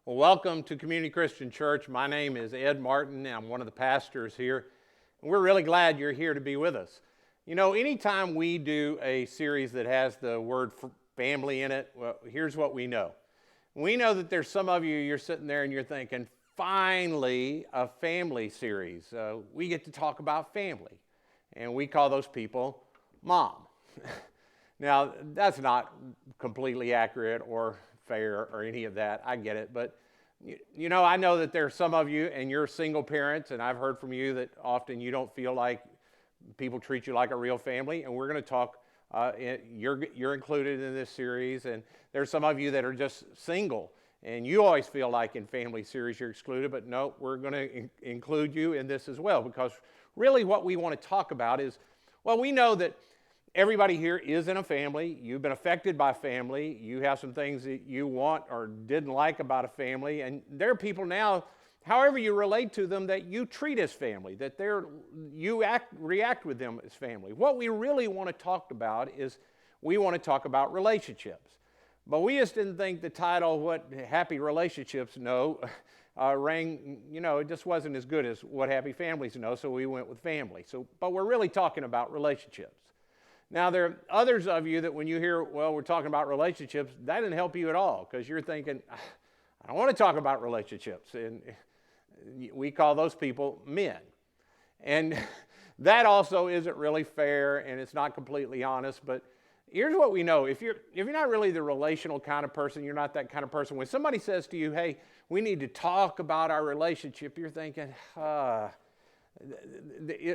Well, welcome to Community Christian Church. My name is Ed Martin, and I'm one of the pastors here. And we're really glad you're here to be with us. You know, anytime we do a series that has the word family in it, well, here's what we know. We know that there's some of you, you're sitting there and you're thinking, finally, a family series. We get to talk about family. And we call those people mom. Now, that's not completely accurate or fair or any of that. I get it. But, you know, I know that there's some of you and you're single parents, and I've heard from you that often you don't feel like people treat you like a real family. And we're going to talk, you're included in this series. And there's some of you that are just single, and you always feel like in family series you're excluded. But no, we're going to include you in this as well, because really what we want to talk about is, well, we know that everybody here is in a family. You've been affected by family. You have some things that you want or didn't like about a family. And there are people now, however you relate to them, that you treat as family, that you react with them as family. What we really want to talk about is we want to talk about relationships. But we just didn't think the title, What Happy Relationships Know, rang, it just wasn't as good as What Happy Families Know, so we went with family. But we're really talking about relationships. Now, there are others of you that when you hear, well, we're talking about relationships, that didn't help you at all, because you're thinking, I don't want to talk about relationships. And we call those people men. And that also isn't really fair, and it's not completely honest. But here's what we know. If you're not really the relational kind of person, you're not that kind of person. When somebody says to you, hey, we need to talk about our relationship, you're thinking,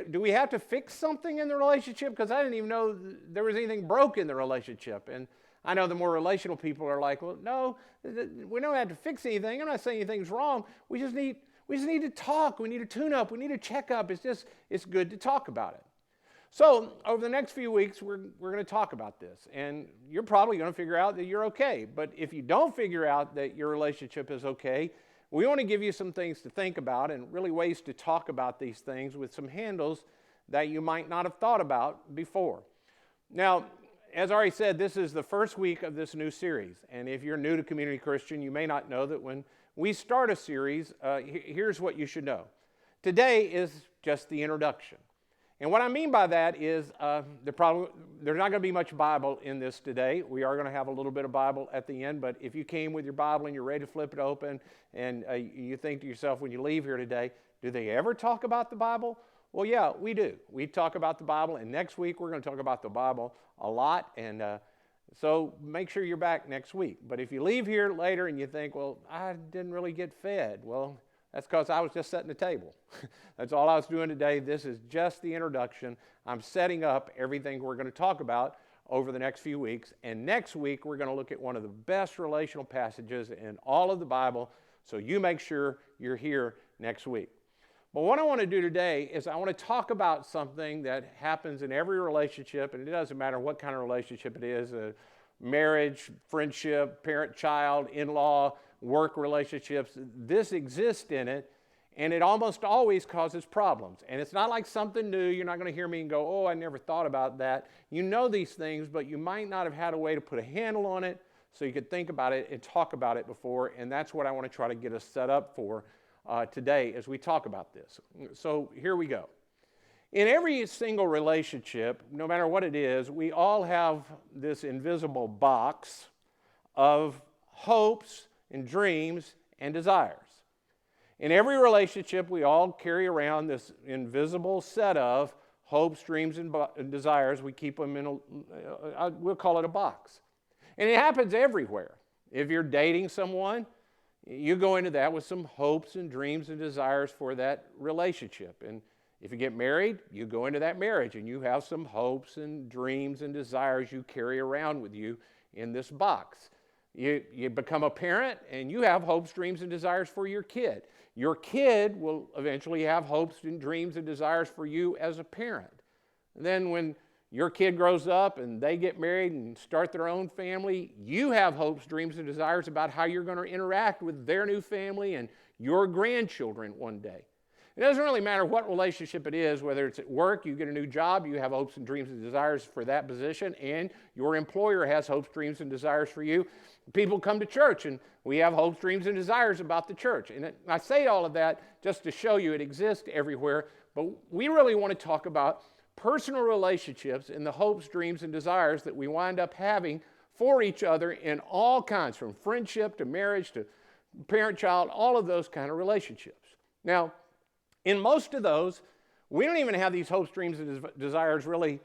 do we have to fix something in the relationship? Because I didn't even know there was anything broke in the relationship. And I know the more relational people are like, well, no, we don't have to fix anything. I'm not saying anything's wrong. We just need to talk. We need to tune up. We need to check up. It's good to talk about it. So over the next few weeks, we're going to talk about this. And you're probably going to figure out that you're okay. But if you don't figure out that your relationship is okay, we want to give you some things to think about and really ways to talk about these things with some handles that you might not have thought about before. Now, as I already said, this is the first week of this new series. And if you're new to Community Christian, you may not know that when we start a series, here's what you should know. Today is just the introduction. And what I mean by that is there's not going to be much Bible in this today. We are going to have a little bit of Bible at the end, but if you came with your Bible and you're ready to flip it open and you think to yourself when you leave here today, do they ever talk about the Bible? Well, yeah, we do. We talk about the Bible, and next week we're going to talk about the Bible a lot, and so make sure you're back next week. But if you leave here later and you think, well, I didn't really get fed, well, that's because I was just setting the table. That's all I was doing today. This is just the introduction. I'm setting up everything we're going to talk about over the next few weeks. And next week, we're going to look at one of the best relational passages in all of the Bible. So you make sure you're here next week. But what I want to do today is I want to talk about something that happens in every relationship. And it doesn't matter what kind of relationship it is, marriage, friendship, parent-child, in-law, work relationships. This exists in it, and it almost always causes problems. And it's not like something new. You're not going to hear me and go, oh, I never thought about that. You know these things, but you might not have had a way to put a handle on it so you could think about it and talk about it before, and that's what I want to try to get us set up for today as we talk about this. So here we go. In every single relationship, no matter what it is, we all have this invisible box of hopes and dreams and desires. In every relationship, we all carry around this invisible set of hopes, dreams, and desires. We keep them in we'll call it a box. And it happens everywhere. If you're dating someone, you go into that with some hopes and dreams and desires for that relationship. And if you get married, you go into that marriage and you have some hopes and dreams and desires you carry around with you in this box. You become a parent and you have hopes, dreams, and desires for your kid. Your kid will eventually have hopes and dreams and desires for you as a parent. And then when your kid grows up and they get married and start their own family, you have hopes, dreams, and desires about how you're going to interact with their new family and your grandchildren one day. It doesn't really matter what relationship it is, whether it's at work, you get a new job, you have hopes and dreams and desires for that position, and your employer has hopes, dreams, and desires for you. People come to church, and we have hopes, dreams, and desires about the church. And I say all of that just to show you it exists everywhere, but we really want to talk about personal relationships and the hopes, dreams, and desires that we wind up having for each other in all kinds, from friendship to marriage to parent-child, all of those kind of relationships. Now, in most of those, we don't even have these hopes, dreams, and desires really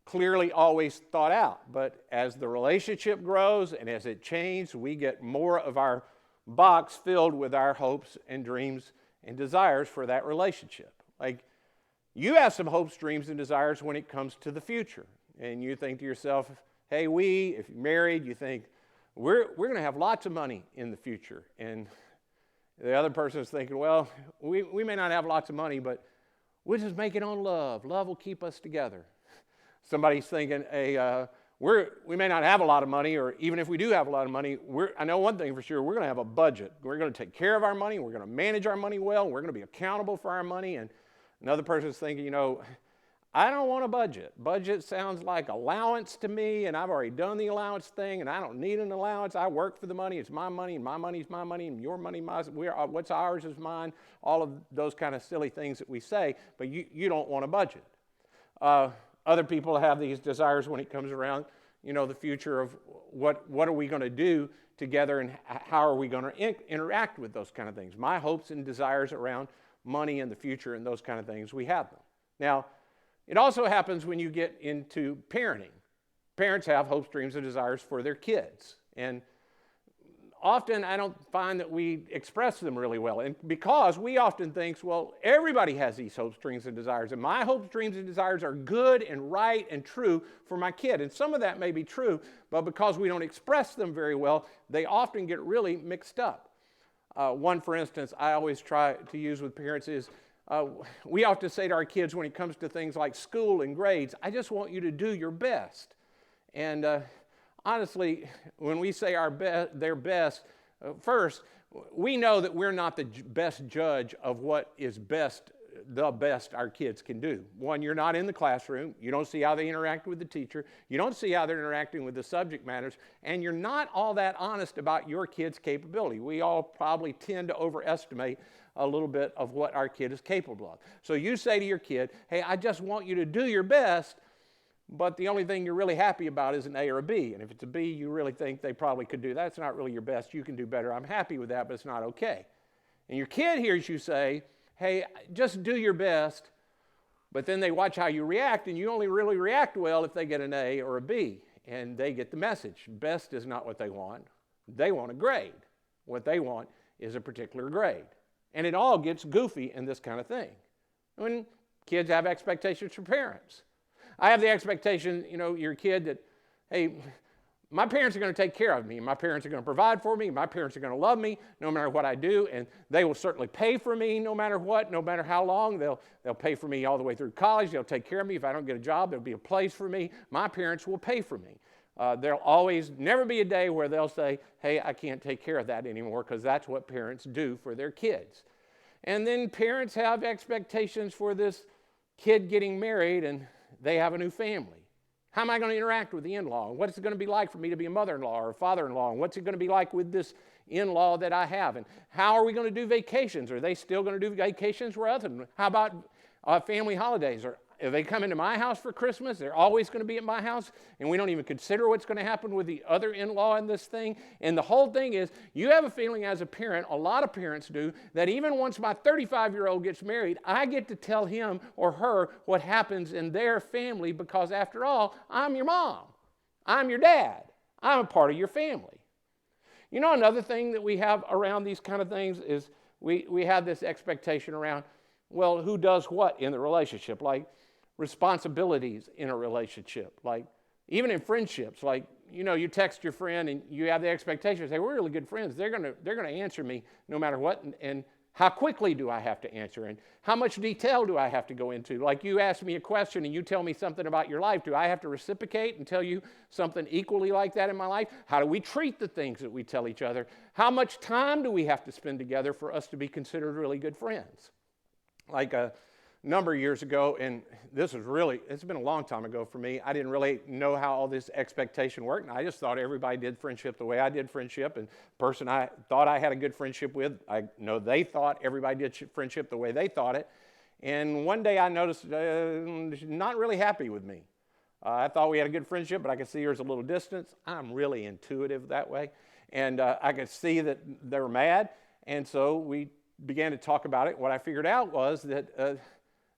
clearly always thought out. But as the relationship grows and as it changes, we get more of our box filled with our hopes and dreams and desires for that relationship. Like, you have some hopes, dreams, and desires when it comes to the future. And you think to yourself, hey, if you're married, you think, we're going to have lots of money in the future. And the other person is thinking, well, we may not have lots of money, but we'll just make it on love. Love will keep us together. Somebody's thinking, hey, we may not have a lot of money, or even if we do have a lot of money, I know one thing for sure, we're going to have a budget. We're going to take care of our money. We're going to manage our money well. We're going to be accountable for our money. And another person's thinking, I don't want a budget. Budget sounds like allowance to me, and I've already done the allowance thing, and I don't need an allowance. I work for the money. It's my money, and my money's my money, and your money, what's ours is mine. All of those kind of silly things that we say, but you don't want a budget. Other people have these desires when it comes around, the future of what are we going to do together, and how are we going to interact with those kind of things. My hopes and desires around money and the future and those kind of things, we have them. Now, it also happens when you get into parenting. Parents have hopes, dreams, and desires for their kids. And often I don't find that we express them really well. And because we often think, well, everybody has these hopes, dreams, and desires. And my hopes, dreams, and desires are good and right and true for my kid. And some of that may be true, but because we don't express them very well, they often get really mixed up. One, for instance, I always try to use with parents is, we often say to our kids when it comes to things like school and grades, I just want you to do your best. And honestly, when we say their best, first, we know that we're not the best judge of what is the best our kids can do. One, you're not in the classroom. You don't see how they interact with the teacher. You don't see how they're interacting with the subject matters. And you're not all that honest about your kid's capability. We all probably tend to overestimate a little bit of what our kid is capable of. So you say to your kid, hey, I just want you to do your best, but the only thing you're really happy about is an A or a B. And if it's a B, you really think they probably could do that. It's not really your best. You can do better. I'm happy with that, but it's not okay. And your kid hears you say, hey, just do your best, but then they watch how you react, and you only really react well if they get an A or a B, and they get the message. Best is not what they want. They want a grade. What they want is a particular grade. And it all gets goofy in this kind of thing. When kids have expectations from parents. I have the expectation, your kid that, hey, my parents are going to take care of me. My parents are going to provide for me. My parents are going to love me no matter what I do. And they will certainly pay for me no matter what, no matter how long. They'll pay for me all the way through college. They'll take care of me. If I don't get a job, there'll be a place for me. My parents will pay for me. There'll always never be a day where they'll say, hey, I can't take care of that anymore, because that's what parents do for their kids. And then parents have expectations for this kid getting married, and they have a new family. How am I going to interact with the in-law? What's it going to be like for me to be a mother-in-law or a father-in-law? And what's it going to be like with this in-law that I have? And how are we going to do vacations? Are they still going to do vacations with us? And how about family holidays? If they come into my house for Christmas, they're always going to be at my house, and we don't even consider what's going to happen with the other in-law in this thing. And the whole thing is, you have a feeling as a parent, a lot of parents do, that even once my 35-year-old gets married, I get to tell him or her what happens in their family, because after all, I'm your mom. I'm your dad. I'm a part of your family. Another thing that we have around these kind of things is we have this expectation around, well, who does what in the relationship? Like, responsibilities in a relationship, like even in friendships, like you text your friend and you have the expectation, say, we're really good friends, they're gonna answer me no matter what, and how quickly do I have to answer, and how much detail do I have to go into? Like, you ask me a question and you tell me something about your life, do I have to reciprocate and tell you something equally like that in my life? How do we treat the things that we tell each other? How much time do we have to spend together for us to be considered really good friends? Like a number of years ago, and it's been a long time ago for me. I didn't really know how all this expectation worked, and I just thought everybody did friendship the way I did friendship, and the person I thought I had a good friendship with, I know they thought everybody did friendship the way they thought it. And one day I noticed she's not really happy with me. I thought we had a good friendship, but I could see there's a little distance. I'm really intuitive that way. And I could see that they were mad. And so we began to talk about it. What I figured out was that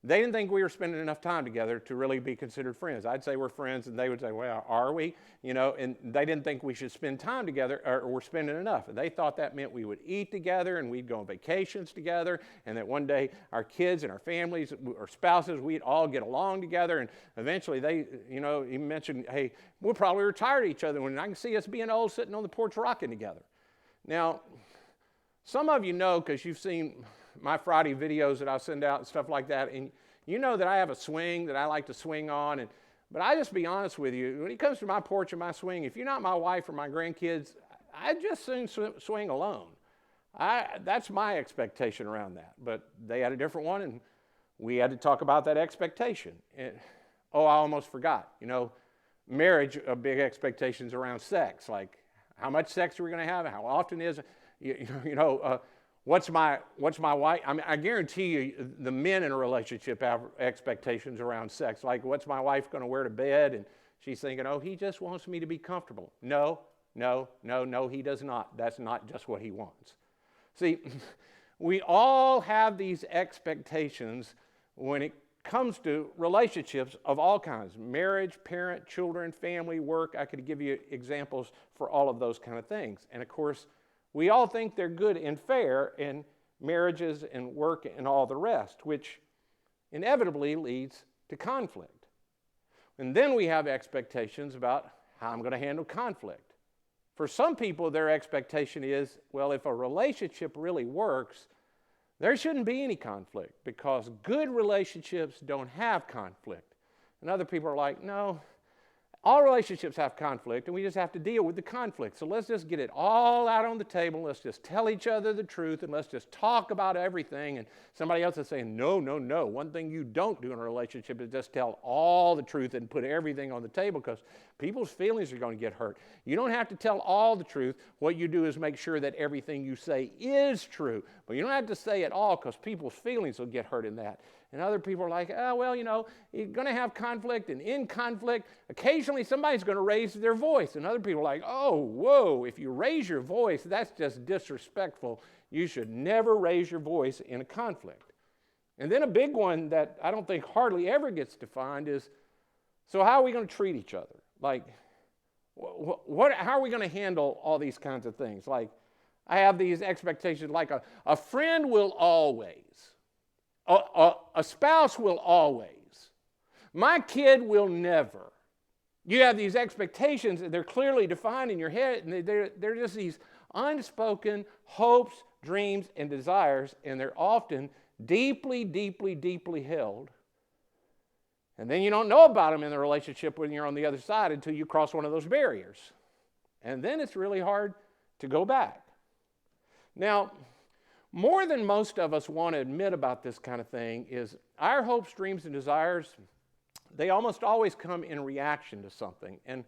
they didn't think we were spending enough time together to really be considered friends. I'd say we're friends, and they would say, well, are we? And they didn't think we should spend time together, or we're spending enough. And they thought that meant we would eat together, and we'd go on vacations together, and that one day our kids and our families, our spouses, we'd all get along together. And eventually they, he mentioned, hey, we'll probably retire to each other when I can see us being old sitting on the porch rocking together. Now, some of you know, because you've seen my Friday videos that I send out and stuff like that, and you know that I have a swing that I like to swing on, but I just be honest with you, when it comes to my porch and my swing, if you're not my wife or my grandkids, I'd just soon swing alone. That's my expectation around that, but they had a different one, and we had to talk about that expectation. I almost forgot, marriage, big expectations around sex, like how much sex are we going to have, how often is it, What's my wife? I mean, I guarantee you the men in a relationship have expectations around sex. Like, what's my wife going to wear to bed? And she's thinking, oh, he just wants me to be comfortable. No, he does not. That's not just what he wants. See, we all have these expectations when it comes to relationships of all kinds. Marriage, parent, children, family, work. I could give you examples for all of those kind of things. And of course, we all think they're good and fair in marriages and work and all the rest, which inevitably leads to conflict. And then we have expectations about how I'm going to handle conflict. For some people, their expectation is, well, if a relationship really works, there shouldn't be any conflict because good relationships don't have conflict. And other people are like, no, all relationships have conflict, and we just have to deal with the conflict. So let's just get it all out on the table. Let's just tell each other the truth, and let's just talk about everything. And somebody else is saying, no. One thing you don't do in a relationship is just tell all the truth and put everything on the table because people's feelings are going to get hurt. You don't have to tell all the truth. What you do is make sure that everything you say is true. But you don't have to say it all because people's feelings will get hurt in that. And other people are like, oh, well, you're going to have conflict, and in conflict, occasionally somebody's going to raise their voice. And other people are like, oh, whoa, if you raise your voice, that's just disrespectful. You should never raise your voice in a conflict. And then a big one that I don't think hardly ever gets defined is, so how are we going to treat each other? Like, how are we going to handle all these kinds of things? Like, I have these expectations like a friend will always. A spouse will always. My kid will never. You have these expectations, and they're clearly defined in your head, and they're just these unspoken hopes, dreams, and desires, and they're often deeply, deeply, deeply held. And then you don't know about them in the relationship when you're on the other side until you cross one of those barriers. And then it's really hard to go back. Now, more than most of us want to admit about this kind of thing is our hopes, dreams, and desires, they almost always come in reaction to something. And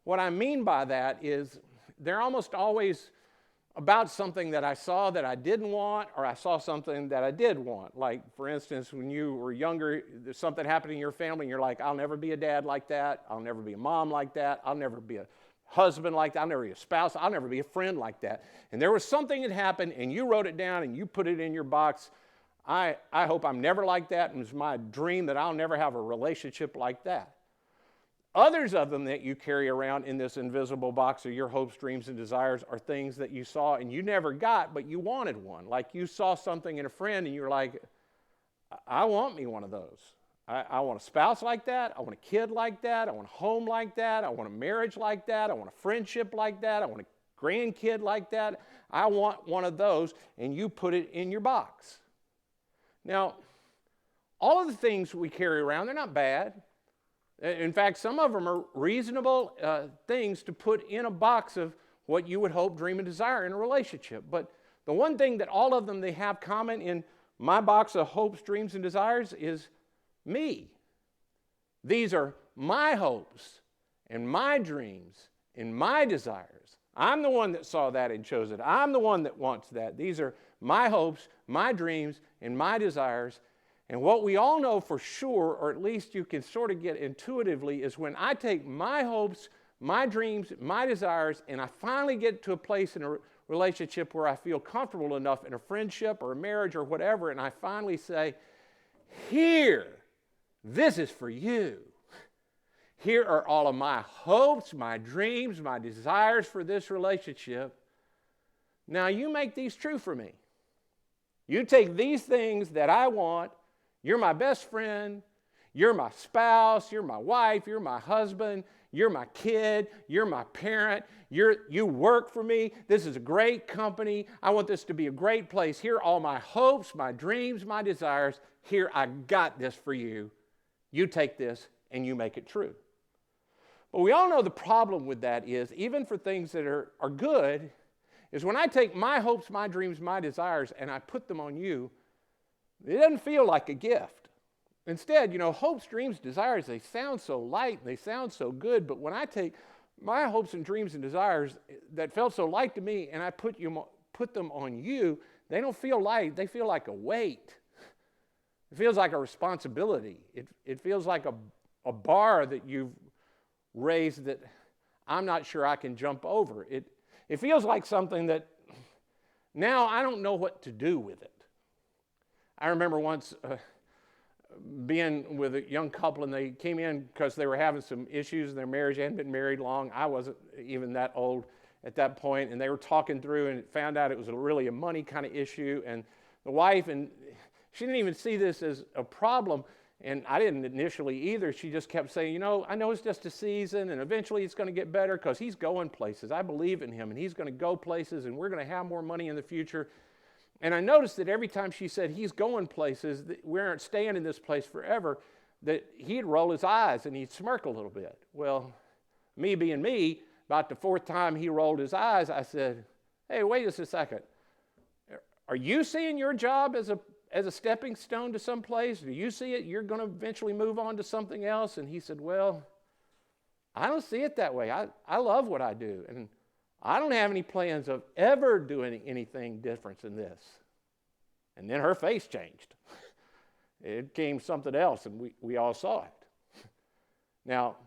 what I mean by that is they're almost always about something that I saw that I didn't want, or I saw something that I did want. Like, for instance, when you were younger, there's something happened in your family, and you're like, I'll never be a dad like that. I'll never be a mom like that. I'll never be a husband like that. I'll never be a spouse. I'll never be a friend like that. And there was something that happened, and you wrote it down, and you put it in your box. I hope I'm never like that, and it's my dream that I'll never have a relationship like that. Others of them that you carry around in this invisible box of your hopes, dreams, and desires are things that you saw and you never got, but you wanted one. Like you saw something in a friend, and you're like, I want me one of those. I want a spouse like that. I want a kid like that. I want a home like that. I want a marriage like that. I want a friendship like that. I want a grandkid like that. I want one of those, and you put it in your box. Now, all of the things we carry around, they're not bad. In fact, some of them are reasonable things to put in a box of what you would hope, dream, and desire in a relationship. But the one thing that all of them they have common in My box of hopes, dreams, and desires is me. These are my hopes and my dreams and my desires. I'm the one that saw that and chose it. I'm the one that wants that. These are my hopes, my dreams, and my desires. And what we all know for sure, or at least you can sort of get intuitively, is when I take my hopes, my dreams, my desires, and I finally get to a place in a relationship where I feel comfortable enough in a friendship or a marriage or whatever, and I finally say, here, this is for you. Here are all of my hopes, my dreams, my desires for this relationship. Now you make these true for me. You take these things that I want. You're my best friend. You're my spouse. You're my wife. You're my husband. You're my kid. You're my parent. You work for me. This is a great company. I want this to be a great place. Here are all my hopes, my dreams, my desires. Here, I got this for you. You take this and you make it true. But we all know the problem with that is, even for things that are good, is when I take my hopes, my dreams, my desires, and I put them on you, it doesn't feel like a gift. Instead, hopes, dreams, desires, they sound so light, they sound so good, but when I take my hopes and dreams and desires that felt so light to me and I put them on you, they don't feel light, they feel like a weight. It feels like a responsibility. It feels like a bar that you've raised that I'm not sure I can jump over. It feels like something that now I don't know what to do with it. I remember once being with a young couple, and they came in because they were having some issues in their marriage. They hadn't been married long. I wasn't even that old at that point, and they were talking through and found out it was really a money kind of issue. And the wife, and she didn't even see this as a problem, and I didn't initially either. She just kept saying, I know it's just a season, and eventually it's going to get better because he's going places. I believe in him, and he's going to go places, and we're going to have more money in the future. And I noticed that every time she said he's going places, that we aren't staying in this place forever, that he'd roll his eyes and he'd smirk a little bit. Well, me being me, about the fourth time he rolled his eyes, I said, hey, wait just a second. Are you seeing your job as a stepping stone to some place? Do you see it? You're going to eventually move on to something else? And he said, well, I don't see it that way. I love what I do. And I don't have any plans of ever doing anything different than this. And then her face changed. It became something else, and we all saw it. Now,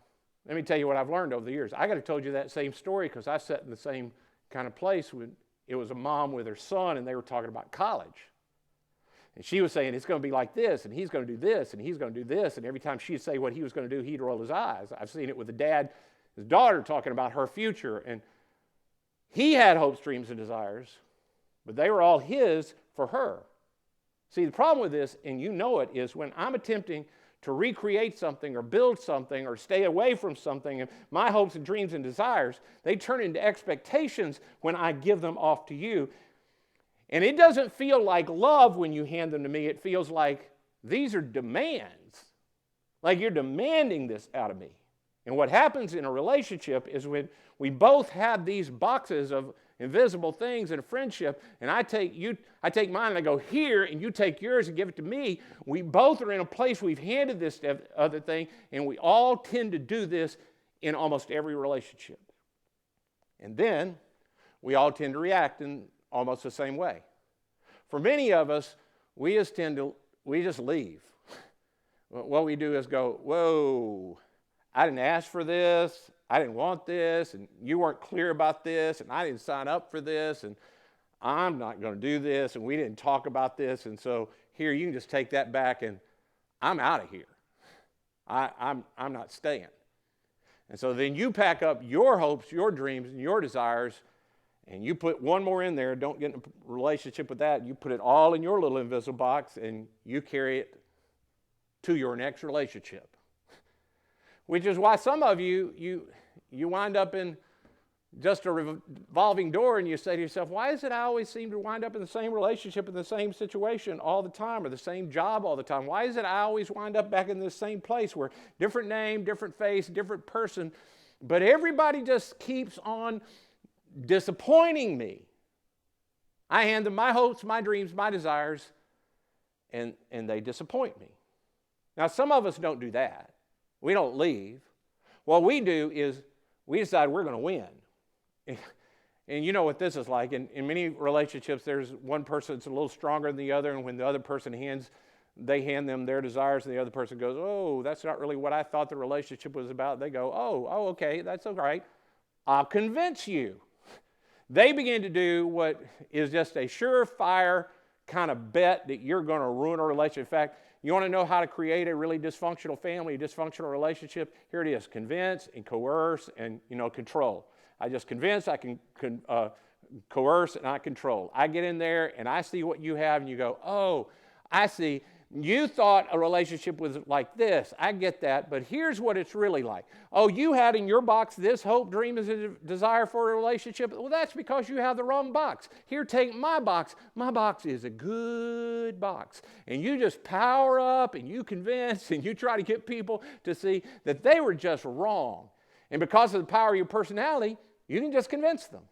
let me tell you what I've learned over the years. I could have told you that same story because I sat in the same kind of place when it was a mom with her son, and they were talking about college. And she was saying, it's going to be like this, and he's going to do this, and he's going to do this. And every time she'd say what he was going to do, he'd roll his eyes. I've seen it with the dad, his daughter talking about her future. And he had hopes, dreams, and desires, but they were all his for her. See, the problem with this, and you know it, is when I'm attempting to recreate something or build something or stay away from something, and my hopes and dreams and desires, they turn into expectations when I give them off to you. And it doesn't feel like love when you hand them to me. It feels like these are demands. Like you're demanding this out of me. And what happens in a relationship is when we both have these boxes of invisible things in a friendship, and I take mine and I go here, and you take yours and give it to me, we both are in a place we've handed this other thing, and we all tend to do this in almost every relationship. And then we all tend to react in almost the same way. For many of us, we just leave. What we do is go, whoa, I didn't ask for this, I didn't want this, and you weren't clear about this, and I didn't sign up for this, and I'm not going to do this, and we didn't talk about this, and so here, you can just take that back, and I'm out of here. I'm not staying. And so then you pack up your hopes, your dreams, and your desires, and you put one more in there. Don't get in a relationship with that. You put it all in your little invisible box, and you carry it to your next relationship. Which is why some of you wind up in just a revolving door, and you say to yourself, why is it I always seem to wind up in the same relationship, in the same situation all the time, or the same job all the time? Why is it I always wind up back in the same place where different name, different face, different person, but everybody just keeps on disappointing me? I hand them my hopes, my dreams, my desires, and they disappoint me. Now, some of us don't do that. We don't leave. What we do is we decide we're going to win. And you know what this is like. In many relationships, there's one person that's a little stronger than the other, and when the other person they hand them their desires, and the other person goes, oh, that's not really what I thought the relationship was about. They go, oh, okay, that's all right. I'll convince you. They begin to do what is just a surefire kind of bet that you're going to ruin a relationship. In fact, you want to know how to create a really dysfunctional family, a dysfunctional relationship? Here it is: convince and coerce and control. I just convince, I can coerce, and I control. I get in there and I see what you have, and you go, oh, I see. You thought a relationship was like this. I get that, but here's what it's really like. Oh, you had in your box this hope, dream, is a desire for a relationship. Well, that's because you have the wrong box. Here, take my box. My box is a good box. And you just power up and you convince and you try to get people to see that they were just wrong. And because of the power of your personality, you can just convince them.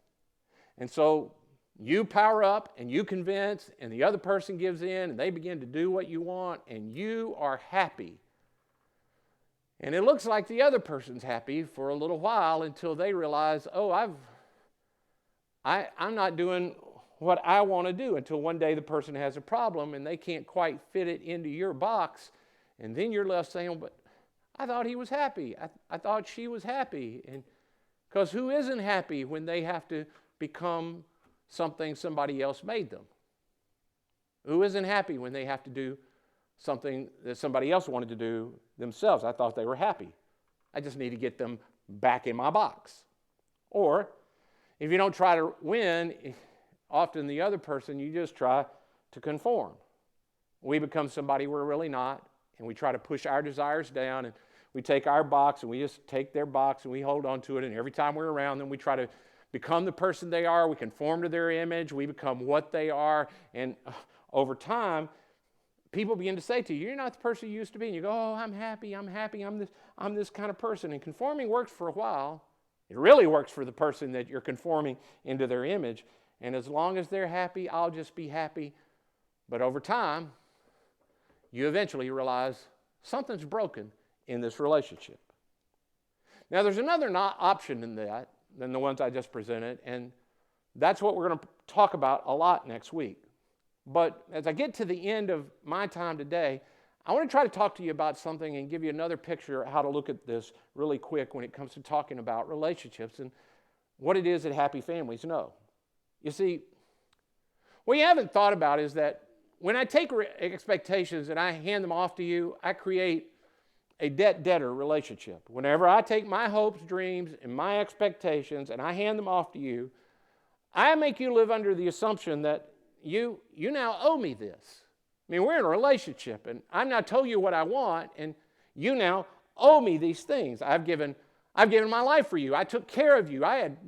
And so you power up and you convince, and the other person gives in, and they begin to do what you want, and you are happy. And it looks like the other person's happy for a little while until they realize, oh, I'm not doing what I want to do, until one day the person has a problem and they can't quite fit it into your box, and then you're left saying, but I thought he was happy. I thought she was happy. And because who isn't happy when they have to become something somebody else made them? Who isn't happy when they have to do something that somebody else wanted to do themselves? I thought they were happy. I just need to get them back in my box. Or if you don't try to win, often the other person, you just try to conform. We become somebody we're really not, and we try to push our desires down, and we take our box and we just take their box and we hold on to it, and every time we're around them, we try to become the person they are. We conform to their image. We become what they are. And over time, people begin to say to you, you're not the person you used to be. And you go, oh, I'm happy, I'm this kind of person. And conforming works for a while. It really works for the person that you're conforming into their image. And as long as they're happy, I'll just be happy. But over time, you eventually realize something's broken in this relationship. Now, there's another option in that than the ones I just presented, and that's what we're going to talk about a lot next week. But as I get to the end of my time today, I want to try to talk to you about something and give you another picture of how to look at this really quick when it comes to talking about relationships and what it is that happy families know. You see, what you haven't thought about is that when I take expectations and I hand them off to you, I create a debt-debtor relationship. Whenever I take my hopes, dreams, and my expectations and I hand them off to you, I make you live under the assumption that you now owe me this. I mean, we're in a relationship, and I've now told you what I want, and you now owe me these things. I've given my life for you. I took care of you. I had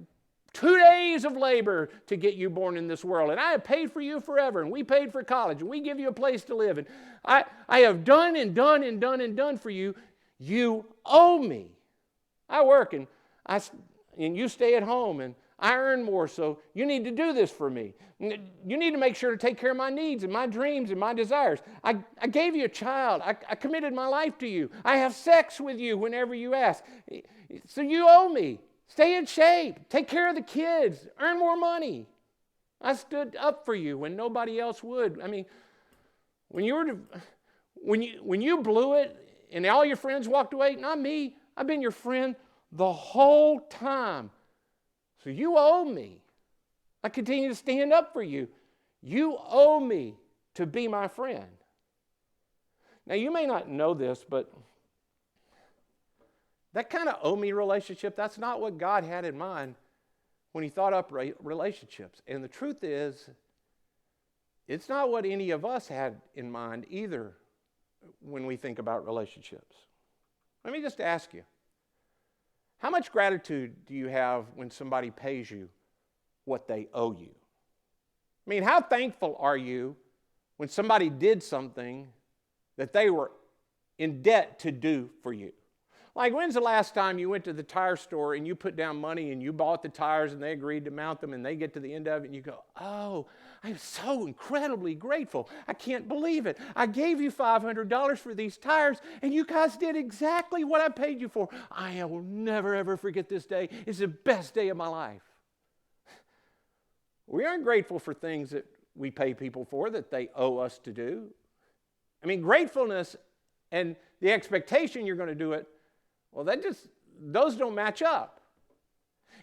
2 days of labor to get you born in this world, and I have paid for you forever, and we paid for college, and we give you a place to live, and I have done and done and done and done for you. You owe me. I work, and you stay at home, and I earn more, so you need to do this for me. You need to make sure to take care of my needs and my dreams and my desires. I gave you a child. I committed my life to you. I have sex with you whenever you ask. So you owe me. Stay in shape. Take care of the kids. Earn more money. I stood up for you when nobody else would. I mean, when you blew it and all your friends walked away, not me. I've been your friend the whole time. So you owe me. I continue to stand up for you. You owe me to be my friend. Now, you may not know this, but that kind of owe me relationship, that's not what God had in mind when he thought up relationships. And the truth is, it's not what any of us had in mind either when we think about relationships. Let me just ask you, how much gratitude do you have when somebody pays you what they owe you? I mean, how thankful are you when somebody did something that they were in debt to do for you? Like, when's the last time you went to the tire store and you put down money and you bought the tires and they agreed to mount them and they get to the end of it and you go, oh, I'm so incredibly grateful. I can't believe it. I gave you $500 for these tires and you guys did exactly what I paid you for. I will never, ever forget this day. It's the best day of my life. We aren't grateful for things that we pay people for that they owe us to do. I mean, gratefulness and the expectation you're going to do it, well, those don't match up.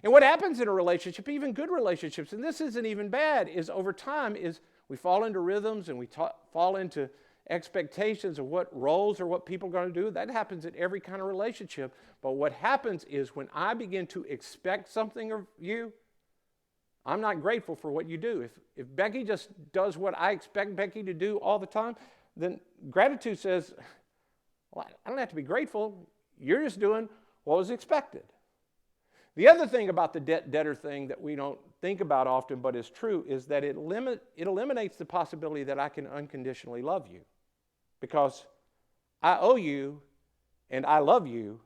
And what happens in a relationship, even good relationships, and this isn't even bad, is over time is we fall into rhythms and we fall into expectations of what roles or what people are going to do. That happens in every kind of relationship. But what happens is when I begin to expect something of you, I'm not grateful for what you do. If Becky just does what I expect Becky to do all the time, then gratitude says, well, I don't have to be grateful. You're just doing what was expected. The other thing about the debt-debtor thing that we don't think about often but is true is that it eliminates the possibility that I can unconditionally love you. Because I owe you and I love you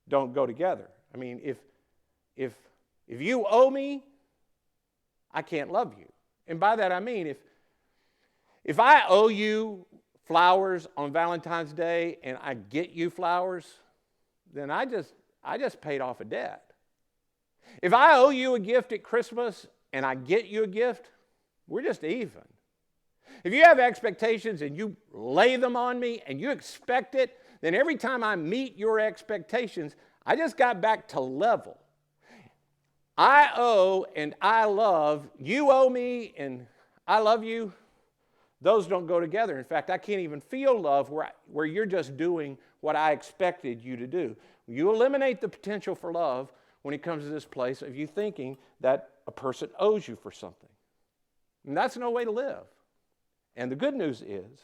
don't go together. I mean, if you owe me, I can't love you. And by that I mean if I owe you flowers on Valentine's Day and I get you flowers, then I just paid off a debt. If I owe you a gift at Christmas and I get you a gift, we're just even. If you have expectations and you lay them on me and you expect it, then every time I meet your expectations, I just got back to level. I owe and I love, you owe me and I love you, those don't go together. In fact, I can't even feel love where you're just doing what I expected you to do. You eliminate the potential for love when it comes to this place of you thinking that a person owes you for something. And that's no way to live. And the good news is,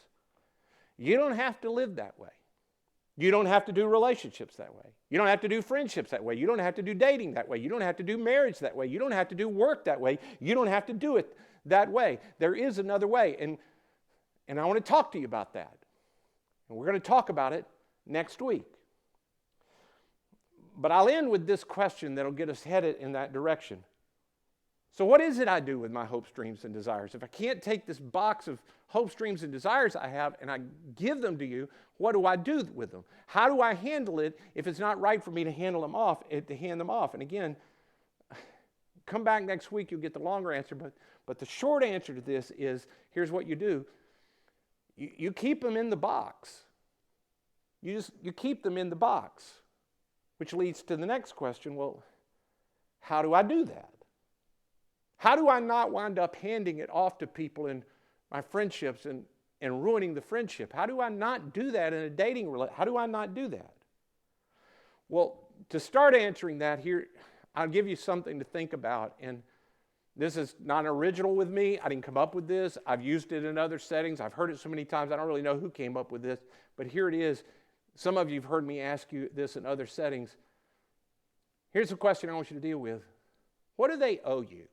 you don't have to live that way. You don't have to do relationships that way. You don't have to do friendships that way. You don't have to do dating that way. You don't have to do marriage that way. You don't have to do work that way. You don't have to do it that way. There is another way. And I want to talk to you about that. And we're going to talk about it next week. But I'll end with this question that'll get us headed in that direction. So what is it I do with my hopes, dreams, and desires? If I can't take this box of hopes, dreams, and desires I have and I give them to you, what do I do with them? How do I handle it if it's not right for me to hand them off? And again, come back next week, you'll get the longer answer. But the short answer to this is, here's what you do. You keep them in the box. You keep them in the box. Which leads to the next question, well, how do I do that? How do I not wind up handing it off to people in my friendships and ruining the friendship? How do I not do that in a dating relationship? How do I not do that? Well, to start answering that here, I'll give you something to think about. And this is not original with me. I didn't come up with this. I've used it in other settings. I've heard it so many times, I don't really know who came up with this. But here it is. Some of you have heard me ask you this in other settings. Here's the question I want you to deal with. What do they owe you?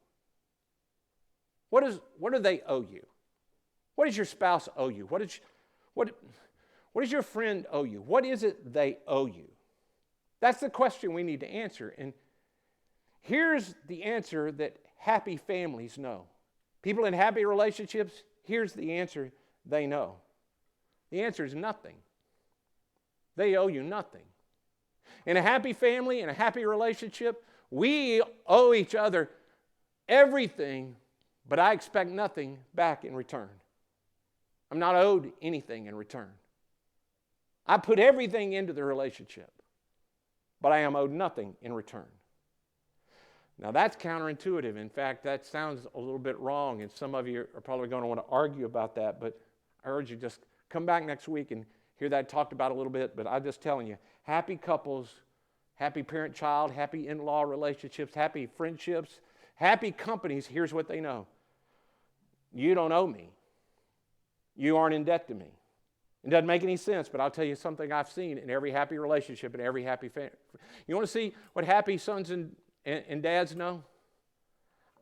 What do they owe you? What does your spouse owe you? What does your friend owe you? What is it they owe you? That's the question we need to answer. And here's the answer that happy families know. People in happy relationships, here's the answer they know. The answer is nothing. They owe you nothing. In a happy family, in a happy relationship, we owe each other everything, but I expect nothing back in return. I'm not owed anything in return. I put everything into the relationship, but I am owed nothing in return. Now that's counterintuitive. In fact, that sounds a little bit wrong, and some of you are probably going to want to argue about that, but I urge you just come back next week and hear that talked about a little bit. But I'm just telling you, happy couples, happy parent-child, happy in-law relationships, happy friendships, happy companies, here's what they know. You don't owe me. You aren't in debt to me. It doesn't make any sense, but I'll tell you something I've seen in every happy relationship and every happy family. You want to see what happy sons and dads know?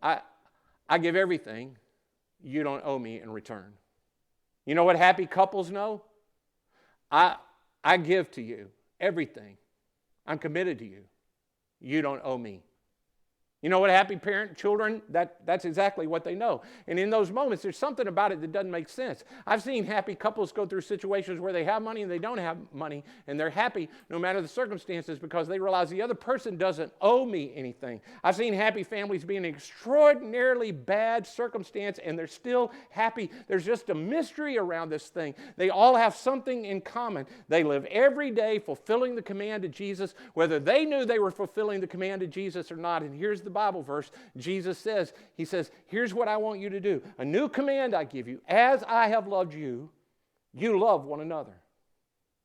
I give everything. You don't owe me in return. You know what happy couples know? I give to you everything. I'm committed to you. You don't owe me. You know what happy parent children, that's exactly what they know. And in those moments, there's something about it that doesn't make sense. I've seen happy couples go through situations where they have money and they don't have money, and they're happy no matter the circumstances because they realize the other person doesn't owe me anything. I've seen happy families be in an extraordinarily bad circumstance, and they're still happy. There's just a mystery around this thing. They all have something in common. They live every day fulfilling the command of Jesus, whether they knew they were fulfilling the command of Jesus or not. And here's the Bible verse. Jesus says, he says, here's what I want you to do. A new command I give you. As I have loved you, you love one another.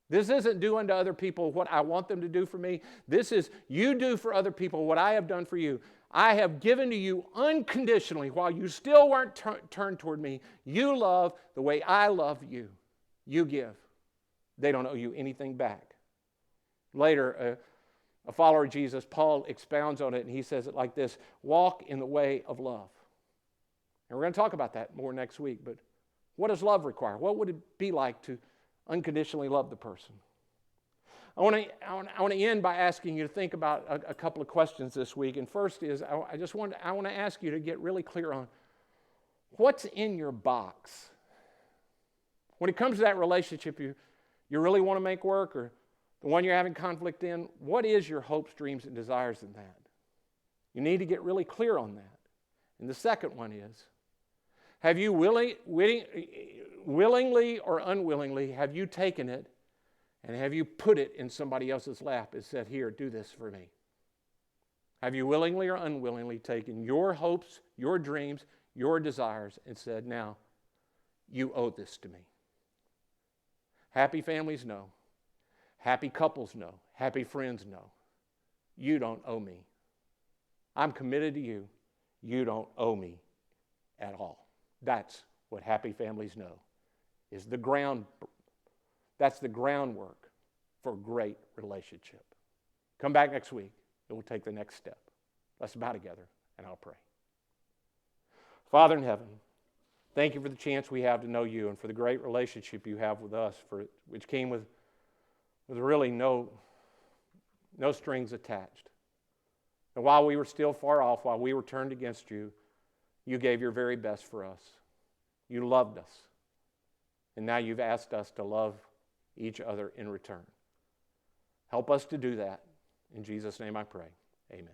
This isn't do unto other people what I want them to do for me. This is you do for other people what I have done for you. I have given to you unconditionally while you still weren't turned toward me. You love the way I love you. You give. They don't owe you anything back. Later, a follower of Jesus, Paul expounds on it, and he says it like this: walk in the way of love. And we're going to talk about that more next week, but what does love require? What would it be like to unconditionally love the person? I want to end by asking you to think about a couple of questions this week. And first is, I want to ask you to get really clear on what's in your box. When it comes to that relationship you really want to make work, or the one you're having conflict in, what is your hopes, dreams, and desires in that? You need to get really clear on that. And the second one is, have you willingly or unwillingly, have you taken it and have you put it in somebody else's lap and said, here, do this for me? Have you willingly or unwillingly taken your hopes, your dreams, your desires and said, now, you owe this to me? Happy families know. Happy couples know. Happy friends know. You don't owe me. I'm committed to you. You don't owe me at all. That's what happy families know. That's the groundwork for a great relationship. Come back next week and we'll take the next step. Let's bow together and I'll pray. Father in heaven, thank you for the chance we have to know you and for the great relationship you have with us, which came with really no strings attached. And while we were still far off, while we were turned against you, you gave your very best for us. You loved us. And now you've asked us to love each other in return. Help us to do that. In Jesus' name I pray. Amen.